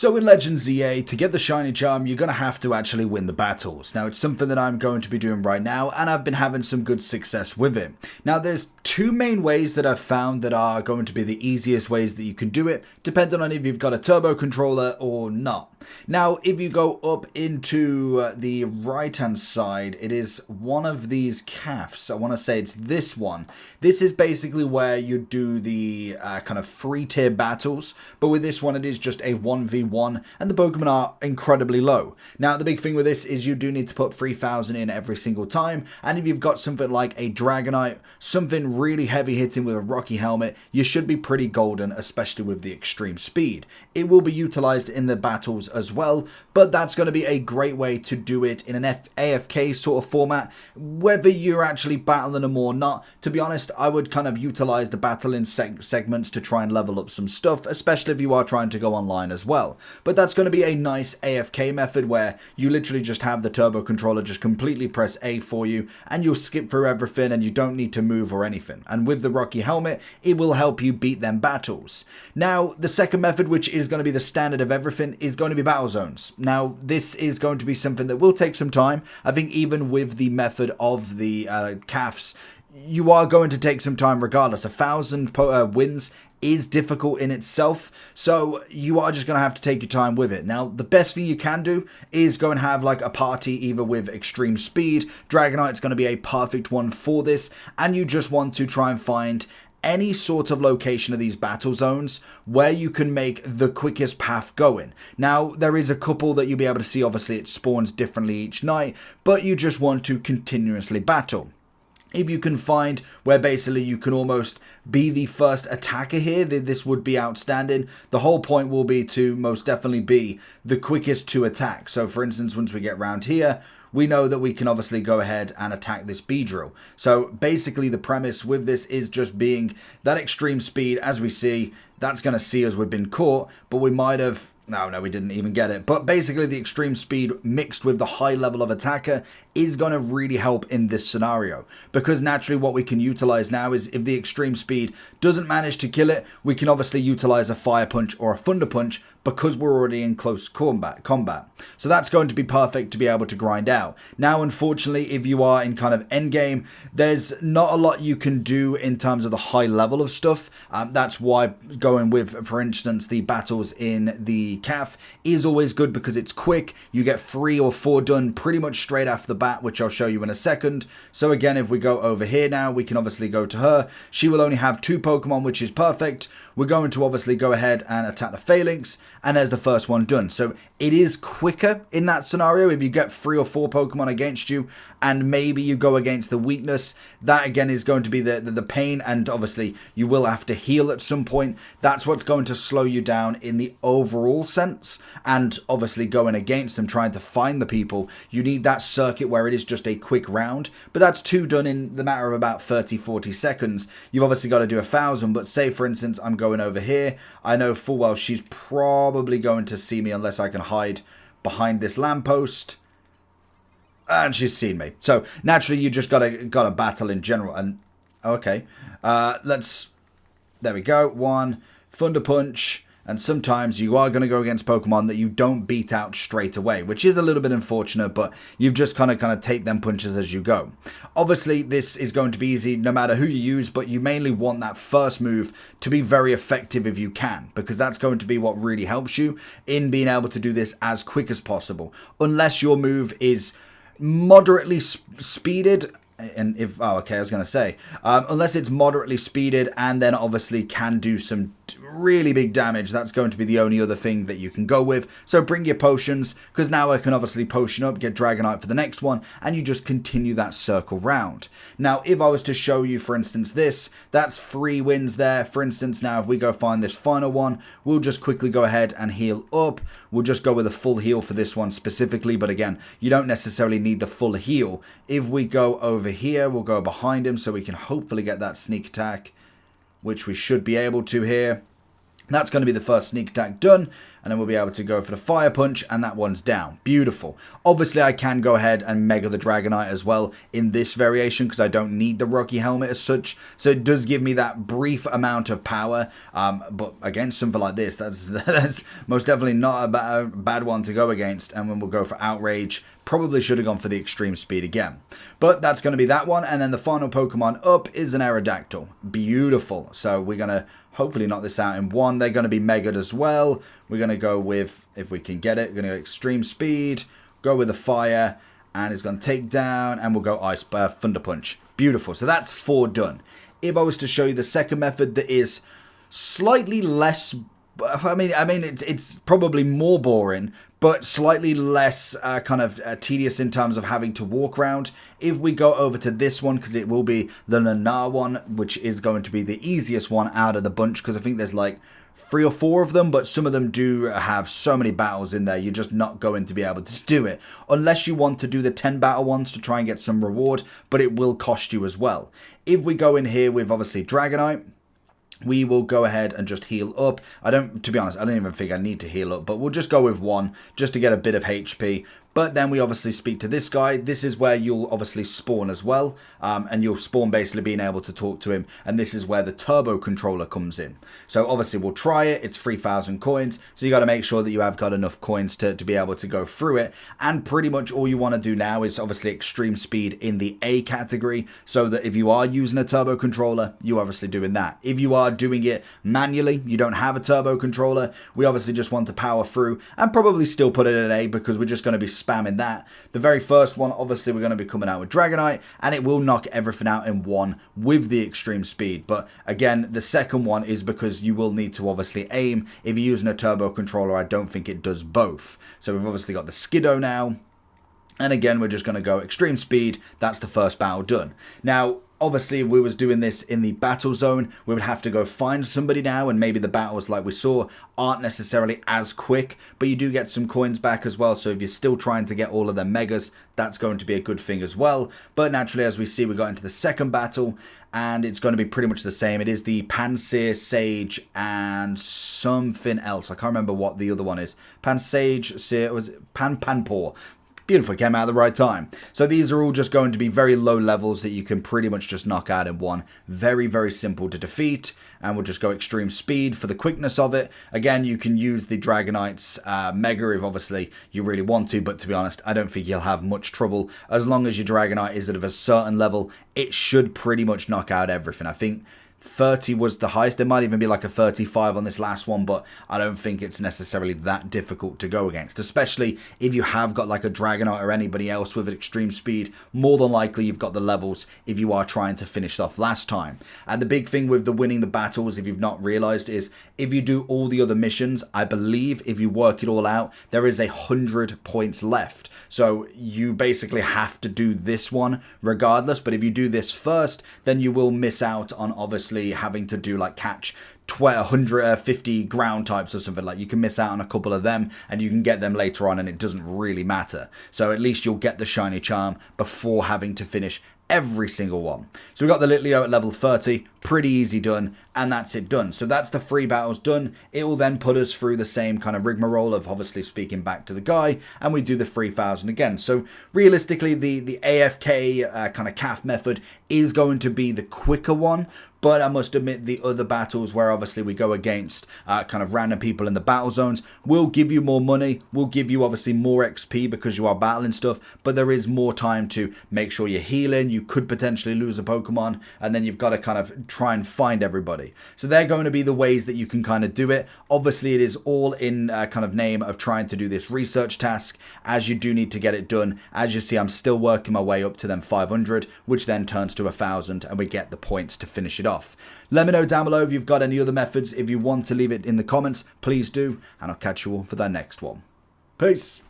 So in Legends ZA, to get the Shiny Charm, you're going to have to actually win the battles. Now, it's something that I'm going to be doing right now, and I've been having some good success with it. Now, there's two main ways that I've found that are going to be the easiest ways that you can do it, depending on if you've got a turbo controller or not. Now, if you go up into the right-hand side, it is one of these calves. I want to say it's this one. This is basically where you do the kind of free tier battles, but with this one, it is just a 1v1, and the Pokemon are incredibly low. Now, the big thing with this is you do need to put 3,000 in every single time, and if you've got something like a Dragonite, something really heavy hitting with a Rocky Helmet, you should be pretty golden, especially with the extreme speed. It will be utilized in the battles as well, but that's going to be a great way to do it in an AFK sort of format, whether you're actually battling them or not. To be honest, I would kind of utilize the battling segments to try and level up some stuff, especially if you are trying to go online as well. But that's going to be a nice AFK method where you literally just have the turbo controller just completely press A for you, and you'll skip through everything and you don't need to move or anything. And with the Rocky Helmet, it will help you beat them battles. Now, the second method, which is going to be the standard of everything, is going to be battle zones. Now, this is going to be something that will take some time. I think even with the method of the calves, you are going to take some time regardless. 1,000 wins is difficult in itself, so you are just going to have to take your time with it. Now, the best thing you can do is go and have like a party either with extreme speed. Dragonite's going to be a perfect one for this, and you just want to try and find any sort of location of these battle zones where you can make the quickest path going. Now, there is a couple that you'll be able to see. Obviously, it spawns differently each night, but you just want to continuously battle. If you can find where basically you can almost be the first attacker here, this would be outstanding. The whole point will be to most definitely be the quickest to attack. So for instance, once we get round here, we know that we can obviously go ahead and attack this Beedrill. So basically the premise with this is just being that extreme speed. As we see, that's going to see us we've been caught, but we might have... No, we didn't even get it. But basically the extreme speed mixed with the high level of attacker is going to really help in this scenario. Because naturally what we can utilize now is if the extreme speed doesn't manage to kill it, we can obviously utilize a Fire Punch or a Thunder Punch because we're already in close combat. So that's going to be perfect to be able to grind out. Now, unfortunately, if you are in kind of endgame, there's not a lot you can do in terms of the high level of stuff. That's why going with, for instance, the battles in the calf is always good because it's quick. You get 3 or 4 done pretty much straight after the bat, which I'll show you in a second. So again, if we go over here now, we can obviously go to her. She will only have 2 Pokemon, which is perfect. We're going to obviously go ahead and attack the Phalanx, and there's the first one done. So it is quicker in that scenario. If you get 3 or 4 Pokemon against you and maybe you go against the weakness, that again is going to be the pain, and obviously you will have to heal at some point. That's what's going to slow you down in the overall sense. And obviously going against them, trying to find the people, you need that circuit where it is just a quick round, but that's 2 done in the matter of about 30-40 seconds. You've obviously got to do 1,000, but say for instance I'm going over here, I know full well she's probably going to see me unless I can hide behind this lamppost, and she's seen me. So naturally you just gotta battle in general. And okay, there we go, 1 Thunder Punch. And sometimes you are going to go against Pokemon that you don't beat out straight away, which is a little bit unfortunate, but you've just kind of take them punches as you go. Obviously, this is going to be easy no matter who you use, but you mainly want that first move to be very effective if you can, because that's going to be what really helps you in being able to do this as quick as possible. Unless your move is moderately speeded. And if, oh, okay, I was going to say, unless it's moderately speeded and then obviously can do some really big damage, that's going to be the only other thing that you can go with. So bring your potions, because now I can obviously potion up, get Dragonite for the next one, and you just continue that circle round. Now, if I was to show you, for instance, this, that's 3 wins there. For instance, now if we go find this final one, we'll just quickly go ahead and heal up. We'll just go with a full heal for this one specifically, but again, you don't necessarily need the full heal. If we go over here, we'll go behind him so we can hopefully get that sneak attack, which we should be able to here. That's going to be the first sneak attack done, and then we'll be able to go for the fire punch, and that one's down. Beautiful. Obviously, I can go ahead and Mega the Dragonite as well in this variation, because I don't need the Rocky Helmet as such, so it does give me that brief amount of power, but against something like this, that's most definitely not a bad one to go against, and then we'll go for Outrage. Probably should have gone for the extreme speed again. But that's going to be that one, and then the final Pokemon up is an Aerodactyl. Beautiful. So we're going to hopefully knock this out in one. They're going to be Mega'd as well. We're going to go with, if we can get it, we're going to go extreme speed, go with the fire, and it's going to take down, and we'll go Thunder Punch. Beautiful. So that's 4 done. If I was to show you the second method that is slightly less, I mean, it's probably more boring, but slightly less tedious in terms of having to walk around. If we go over to this one, because it will be the Nannar one, which is going to be the easiest one out of the bunch, because I think there's like 3 or 4 of them, but some of them do have so many battles in there, you're just not going to be able to do it. Unless you want to do the 10 battle ones to try and get some reward, but it will cost you as well. If we go in here with obviously Dragonite, we will go ahead and just heal up. To be honest, I don't even think I need to heal up, but we'll just go with 1 just to get a bit of HP. But then we obviously speak to this guy. This is where you'll obviously spawn as well. And you'll spawn basically being able to talk to him. And this is where the turbo controller comes in. So obviously we'll try it. It's 3,000 coins. So you got to make sure that you have got enough coins to be able to go through it. And pretty much all you want to do now is obviously extreme speed in the A category. So that if you are using a turbo controller, you're obviously doing that. If you are doing it manually, you don't have a turbo controller, we obviously just want to power through and probably still put it in A, because we're just going to be spamming that. The very first one, obviously we're going to be coming out with Dragonite, and it will knock everything out in 1 with the extreme speed. But again, the second one is because you will need to obviously aim. If you're using a turbo controller, I don't think it does both. So we've obviously got the Skiddo now, and again we're just going to go extreme speed. That's the first battle done. Now obviously, if we was doing this in the battle zone, we would have to go find somebody now, and maybe the battles, like we saw, aren't necessarily as quick, but you do get some coins back as well. So if you're still trying to get all of them megas, that's going to be a good thing as well. But naturally, as we see, we got into the second battle, and it's going to be pretty much the same. It is the Pansear, Sage, and something else. I can't remember what the other one is. Pansage, was it Panpour. Beautiful, came out at the right time. So these are all just going to be very low levels that you can pretty much just knock out in 1. Very, very simple to defeat. And we'll just go extreme speed for the quickness of it. Again, you can use the Dragonite's Mega if obviously you really want to. But to be honest, I don't think you'll have much trouble. As long as your Dragonite is at a certain level, it should pretty much knock out everything. I think 30 was the highest. There might even be like a 35 on this last one, but I don't think it's necessarily that difficult to go against, especially if you have got like a Dragonite or anybody else with extreme speed. More than likely you've got the levels if you are trying to finish off last time. And the big thing with the winning the battles, if you've not realized, is if you do all the other missions, I believe if you work it all out, there is 100 points left. So you basically have to do this one regardless, but if you do this first, then you will miss out on obviously having to do like catch 150 ground types or something. Like you can miss out on a couple of them and you can get them later on and it doesn't really matter. So at least you'll get the shiny charm before having to finish every single one. So we got the Litleo at level 30, pretty easy done, and that's it done. So that's the 3 battles done. It will then put us through the same kind of rigmarole of obviously speaking back to the guy, and we do the 3,000 again. So realistically, the AFK kind of CAF method is going to be the quicker one, but I must admit the other battles where obviously we go against kind of random people in the battle zones will give you more money, will give you obviously more XP because you are battling stuff, but there is more time to make sure you're healing. You could potentially lose a Pokemon, and then you've got to kind of try and find everybody. So they're going to be the ways that you can kind of do it. Obviously, it is all in kind of name of trying to do this research task, as you do need to get it done. As you see, I'm still working my way up to them 500, which then turns to 1,000, and we get the points to finish it off. Let me know down below if you've got any other methods. If you want to leave it in the comments, please do, and I'll catch you all for the next one. Peace.